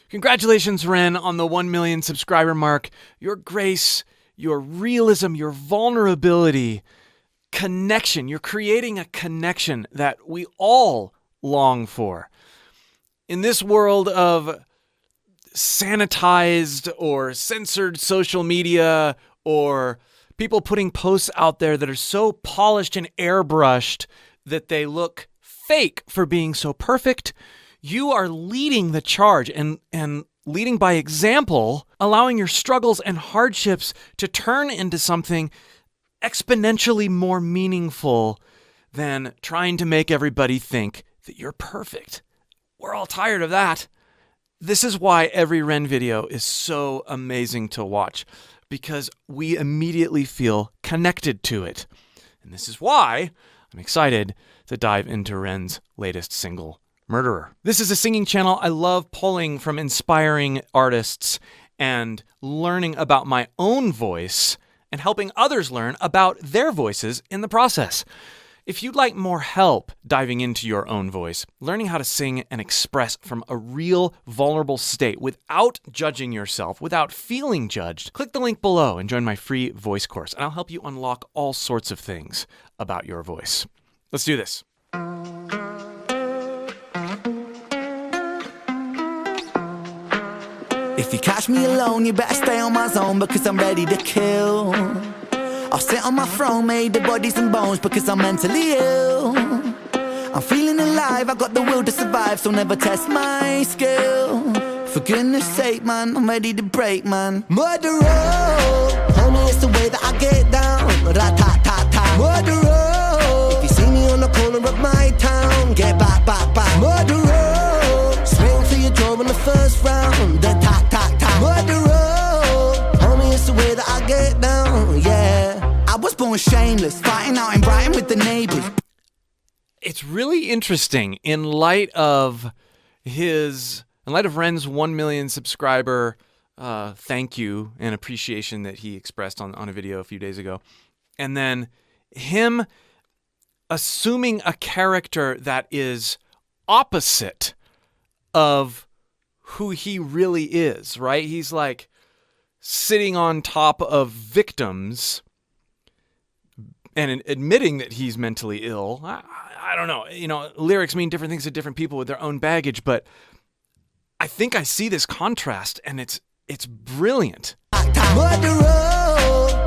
Congratulations, Ren, on the 1 million subscriber mark. Your grace, your realism, your vulnerability, connection. You're creating a connection that we all long for. In this world of sanitized or censored social media or people putting posts out there that are so polished and airbrushed that they look fake for being so perfect, you are leading the charge and leading by example, allowing your struggles and hardships to turn into something exponentially more meaningful than trying to make everybody think that you're perfect. We're all tired of that. This is why every Ren video is so amazing to watch, because we immediately feel connected to it. And this is why I'm excited to dive into Ren's latest single, Murderer. This is a singing channel. I love pulling from inspiring artists and learning about my own voice and helping others learn about their voices in the process. If you'd like more help diving into your own voice, learning how to sing and express from a real vulnerable state without judging yourself, without feeling judged, click the link below and join my free voice course, and I'll help you unlock all sorts of things about your voice. Let's do this. If you catch me alone, you better stay on my zone, because I'm ready to kill. I'll sit on my throne, made of bodies and bones, because I'm mentally ill. I'm feeling alive, I got the will to survive, so never test my skill. For goodness sake, man, I'm ready to break, man. Murderer, homie, it's the way that I get down. Rat-tat-tat-tat. Murderer, if you see me on the corner of my town, get back, back, back. Murderer, swing for your jaw in the first round. Tat-tat-tat. Murderer, homie, it's the way that I get down, yeah. I was born shameless, fighting out in Brighton with the neighbors. It's really interesting in light of Ren's 1 million subscriber thank you and appreciation that he expressed on a video a few days ago. And then him assuming a character that is opposite of who he really is, right? He's like sitting on top of victims and admitting that he's mentally ill. I don't know. You know, lyrics mean different things to different people with their own baggage, but I think I see this contrast, and it's brilliant. Murderer,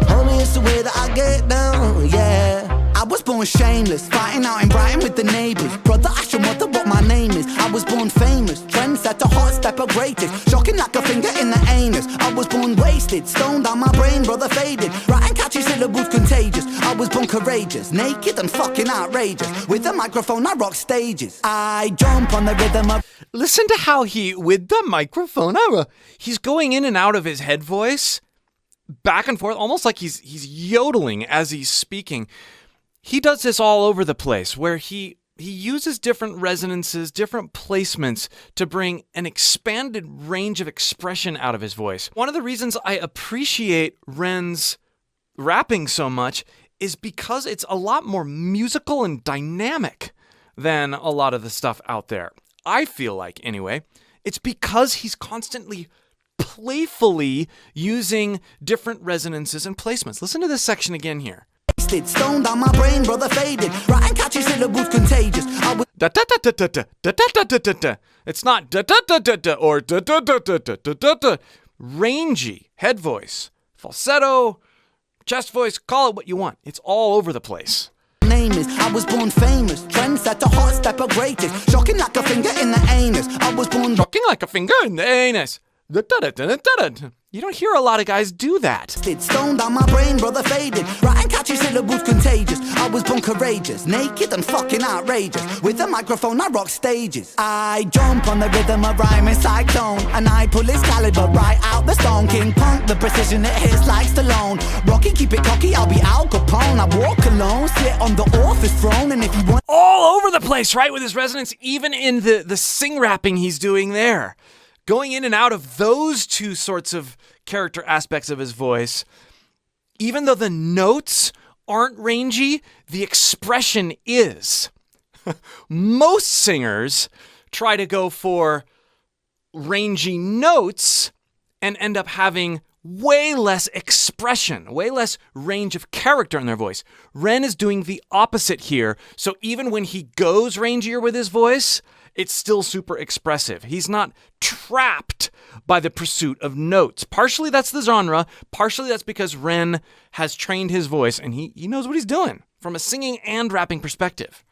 homie, it's the way that I get down, yeah. I was born shameless, fighting out in Brighton with the neighbors. Brother, ask your mother what my name is. I was born famous, trendsetter, hot stepper, greatest. Shocking like a finger in the anus. I was born wasted, stoned on my brain, brother faded. Writing catchy syllables contagious. I was born courageous, naked and fucking outrageous. With a microphone, I rock stages. I jump on the rhythm of... Listen to how with the microphone, he's going in and out of his head voice, back and forth, almost like he's yodeling as he's speaking. He does this all over the place, where he uses different resonances, different placements to bring an expanded range of expression out of his voice. One of the reasons I appreciate Ren's rapping so much is because it's a lot more musical and dynamic than a lot of the stuff out there. I feel like, anyway, it's because he's constantly playfully using different resonances and placements. Listen to this section again here. Stoned on my brain, brother faded. Writing catchy syllables contagious. I was Da da da da da da da da da da da. It's not da da da da da or da da da da da da da da. Rangy head voice, falsetto, chest voice, call it what you want. It's all over the place. Name is, I was born famous, trendsetter, hot stepper, greatest. Shocking like a finger in the anus. I was born shocking like a finger in the anus. Da da da da da da. You don't hear a lot of guys do that. Stoned on my brain, brother faded. Writing catchy syllables contagious. I was born courageous, naked and fucking outrageous. With a microphone, I rock stages. I jump on the rhythm of rhyming cyclone, and I pull his caliber right out the stone. King Punk, the precision it hits like Stallone. Rocky, keep it cocky, I'll be Al Capone. I walk alone, sit on the office throne, and if you want... All over the place, right? With his resonance, even in the sing rapping he's doing there. Going in and out of those two sorts of character aspects of his voice, even though the notes aren't rangy, the expression is. Most singers try to go for rangy notes and end up having way less expression, way less range of character in their voice. Ren is doing the opposite here. So even when he goes rangier with his voice, it's still super expressive. He's not trapped by the pursuit of notes. Partially that's the genre. Partially that's because Ren has trained his voice and he knows what he's doing from a singing and rapping perspective.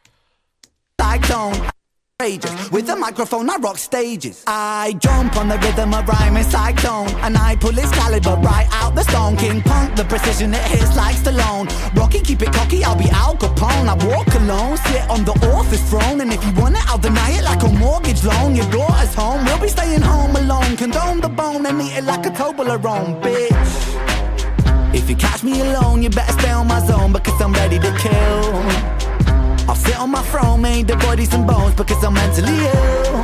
With a microphone, I rock stages. I jump on the rhythm of rhyming cyclone, and I pull Excalibur right out the stone. King Punk, the precision it hits like Stallone. Rocky, keep it cocky, I'll be Al Capone. I walk alone, sit on the author's throne, and if you want it, I'll deny it like a mortgage loan. Your daughter's home, we'll be staying home alone. Condone the bone and eat it like a Toblerone, bitch. If you catch me alone, you better stay on my zone, because I'm ready to kill. I'll sit on my throne, made of bodies and bones, because I'm mentally ill.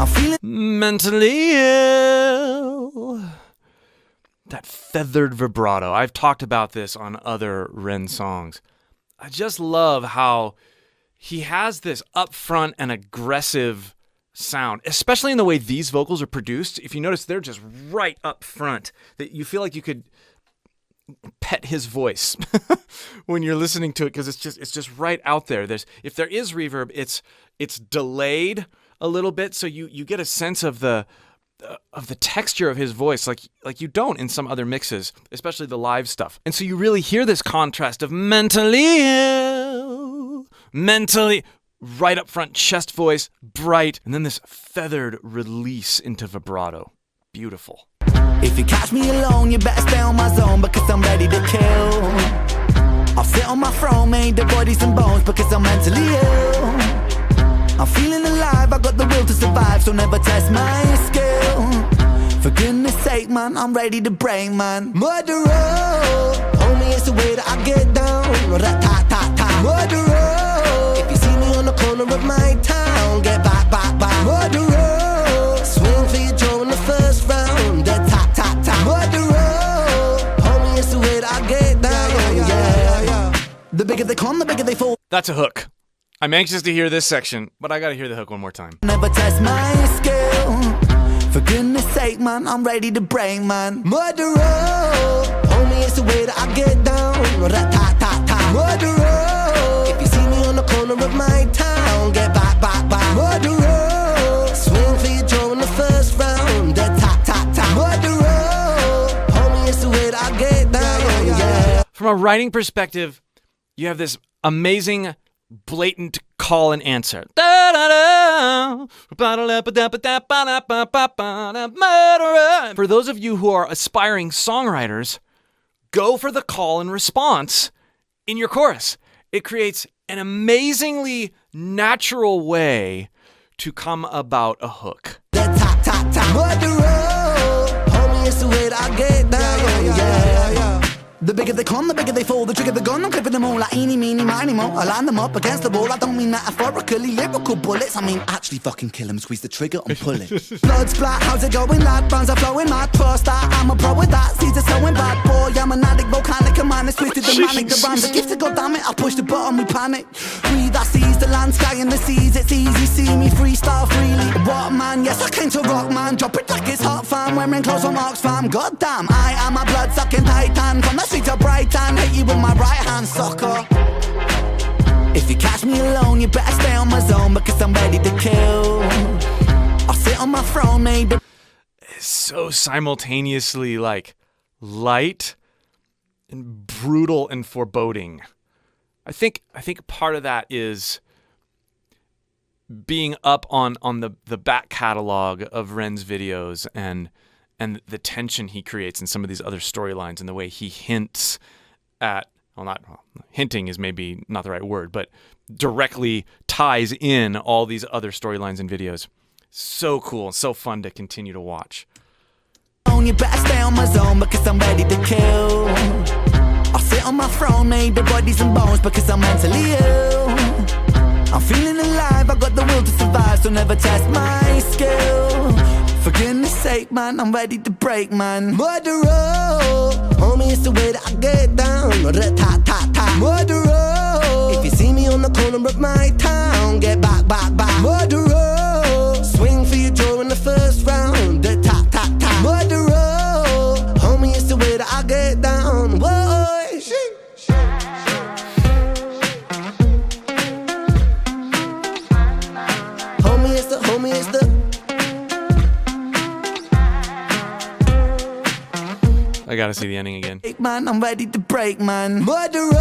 I'm feeling mentally ill. That feathered vibrato. I've talked about this on other Ren songs. I just love how he has this upfront and aggressive sound, especially in the way these vocals are produced. If you notice, they're just right up front, that you feel like you could pet his voice when you're listening to it, because it's just right out there. If there is reverb, it's delayed a little bit, so you get a sense of the texture of his voice like you don't in some other mixes, especially the live stuff. And so you really hear this contrast of mentally ill, mentally right up front, chest voice, bright, and then this feathered release into vibrato. Beautiful. If you catch me alone, you better stay on my zone, because I'm ready to kill. I'll sit on my throne, made of bodies and bones, because I'm mentally ill. I'm feeling alive, I got the will to survive, so never test my skill. For goodness sake, man, I'm ready to break, man. Murderer, homie, it's the way that I get down. Rat-tat-tat-tat. Murderer, if you see me on the corner of my town, get back, back, back. Murderer, swing for your jaw in the first round. The bigger they come, the bigger they fall. That's a hook. I'm anxious to hear this section, but I gotta hear the hook one more time. Never test my skill. For goodness sake, man, I'm ready to break, man. Murderer, homie, it's the way that I get down. Rat-tat-tat-tat. Murderer, if you see me on the corner of my town, get back, back, back. Murderer, swing for your jaw in the first round. Tat-tat-tat. Murderer, homie, it's the way that I get down. Yeah. From a writing perspective, you have this amazing, blatant call and answer. For those of you who are aspiring songwriters, go for the call and response in your chorus. It creates an amazingly natural way to come about a hook. The bigger they come, the bigger they fall. The trigger the gun, I'm clipping them all like eeny, meeny, miny, mo. I line them up against the wall. I don't mean metaphorically, lyrical bullets. I mean actually fucking kill them, squeeze the trigger and pull it. Blood splat, how's it going, lad? Bands are flowing, mad trust that I'm a pro with that. Seeds are sowing bad boy, I'm an addict, volcanic, a man is twisted, the manic. The rhymes are gifted, goddammit, I push the button, we panic. Breathe, I seize the land, sky and the seas. It's easy, see me freestyle freely. What man, yes I came to rock, man. Drop it like it's hot, fam. Wearing clothes from Oxfam. Goddamn, I am a blood sucking titan from the streets of Brighton. Hit you with my right hand, sucker. If you catch me alone, you better stay on my zone, because I'm ready to kill. I'll sit on my throne, made of... It's so simultaneously like light and brutal and foreboding. I think part of that is being up on the back catalog of Ren's videos and the tension he creates in some of these other storylines and the way he hints at, hinting is maybe not the right word, but directly ties in all these other storylines and videos. So cool, so fun to continue to watch. You better stay on my zone, because I'm ready to kill. I'll sit on my throne, made of bodies and bones, because I'm mentally ill. I'm feeling alive, I got the will to survive, so never test my skill. For goodness sake, man, I'm ready to break, man. Murderer, homie, it's the way that I get down. Rat-tat-tat-tat. Murderer, if you see me on the corner of my town, get back, back, back. Murderer, swing for your jaw draw in the first round. The top, top, top. Murderer, homie, it's the way that I get down. Whoa, homie, it's the. I gotta see the ending again. Man, I'm ready to break, man. Murderer,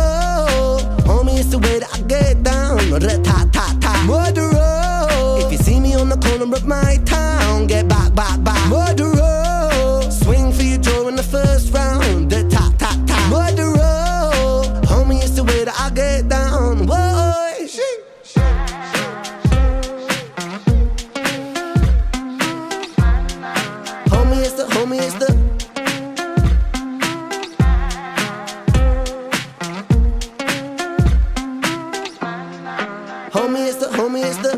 homie, it's the way that I get down. Ta ta ta. Murderer, if you see me on the corner of my town, get back, back, back. Murderer, swing for your draw in the first round. Ta ta ta. Murderer, homie, it's the way that I get down. Whoa, homie, it's the, homie, it's the. Homie is the.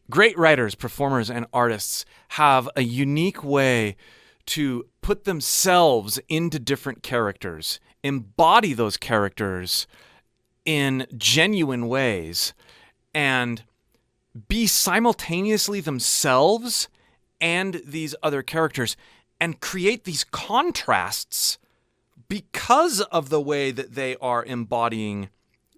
Great writers, performers, and artists have a unique way to put themselves into different characters, embody those characters in genuine ways, and be simultaneously themselves and these other characters, and create these contrasts because of the way that they are embodying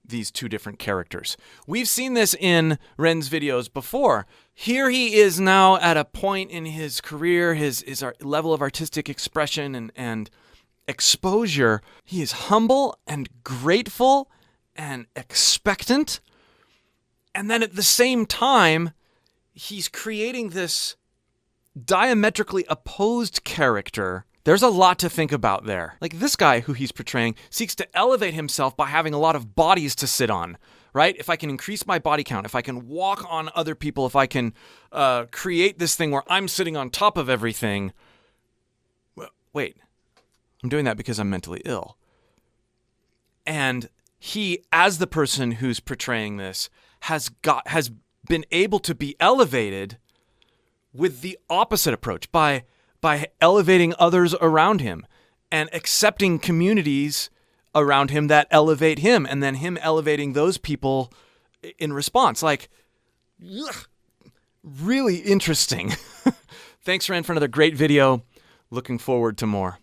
these two different characters. We've seen this in Ren's videos before. Here he is now at a point in his career, his level of artistic expression and exposure. He is humble and grateful and expectant. And then at the same time, he's creating this diametrically opposed character. There's a lot to think about there. Like this guy who he's portraying seeks to elevate himself by having a lot of bodies to sit on, right? If I can increase my body count, if I can walk on other people, if I can create this thing where I'm sitting on top of everything. Wait, I'm doing that because I'm mentally ill. And he, as the person who's portraying this, has been able to be elevated with the opposite approach by elevating others around him and accepting communities around him that elevate him, and then him elevating those people in response. Like, really interesting. Thanks, Ren, for another great video. Looking forward to more.